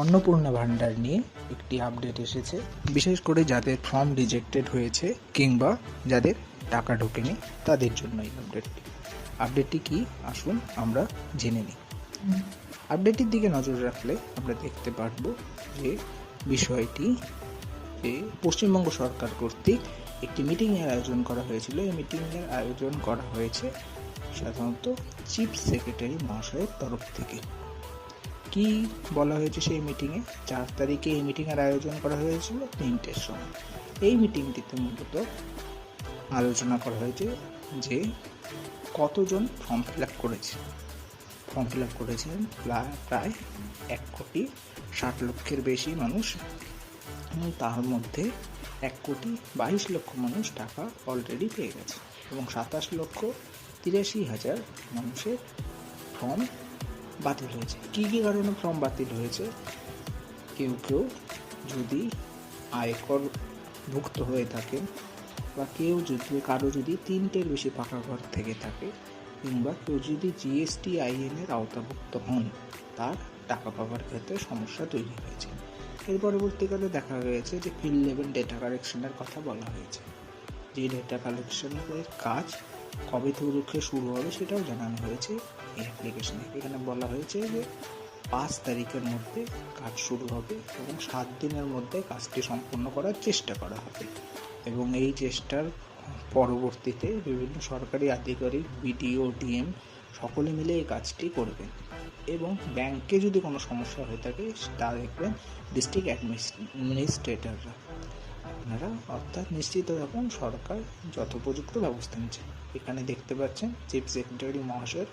অন্নপূর্ণা ভান্ডার নিয়ে একটি আপডেট এসেছে, বিশেষ করে যাদের ফর্ম রিজেক্টেড হয়েছে কিংবা যাদের টাকা ঢোকেনি তাদের জন্য এই আপডেটটি কি আসুন আমরা জেনে নিই। আপডেটটির দিকে নজর রাখলে আমরা দেখতে পারবো যে বিষয়টি যে পশ্চিমবঙ্গ সরকার কর্তৃক একটি মিটিংয়ের আয়োজন করা হয়েছিল। এই মিটিংয়ের আয়োজন করা হয়েছে সাধারণত চিফ সেক্রেটারি মহাশয়ের তরফ থেকে। কি বলা হয়েছে সেই মিটিংয়ে? 4 তারিখে এই মিটিংয়ের আয়োজন করা হয়েছিল 3টের সময়। এই মিটিংটিতে মূলত আলোচনা করা হয়েছে যে কতজন ফর্ম ফিল আপ করেছেন প্রায় 1,60,00,000 বেশি মানুষ, এবং তার মধ্যে 1,22,00,000 মানুষ টাকা অলরেডি পেয়ে গেছে এবং 27,83,000 মানুষের ফর্ম বাতিল হয়েছে। কী কারণে ফর্ম বাতিল হয়েছে? কেউ যদি আয়কর ভুক্ত হয়ে থাকেন, বা কারো যদি 3টের বেশি পাকা ঘর থেকে থাকে, কিংবা কেউ যদি GST-IN-এর আওতাভুক্ত হন, তার টাকা পাওয়ার ক্ষেত্রে সমস্যা তৈরি হয়েছে। এর পরবর্তীকালে দেখা গেছে যে ফিল্ড লেভেল ডেটা কালেকশনের কথা বলা হয়েছে। যে ডেটা কালেকশনের কাজ কবে থেকে শুরু হবে সেটাও জানানো হয়েছে এই অ্যাপ্লিকেশনে। এখানে বলা হয়েছে যে 5 তারিখের মধ্যে কাজ শুরু হবে এবং 7 দিনের মধ্যে কাজটি সম্পূর্ণ করার চেষ্টা করা হবে, এবং এই চেষ্টার পরবর্তীতে বিভিন্ন সরকারি আধিকারিক, BDO, DM সকলে মিলে এই কাজটি করবেন। এবং ব্যাংকে যদি কোনো সমস্যা হয়ে থাকে তা দেখবেন ডিস্ট্রিক্ট অ্যাডমিনিস্ট্রেটররা। আপনারা অর্থাৎ নিশ্চিত থাকুন সরকার যথোপযুক্ত ব্যবস্থা নিচ্ছে। এখানে দেখতে পাচ্ছেন চিফ সেক্রেটারি মহাশয়ের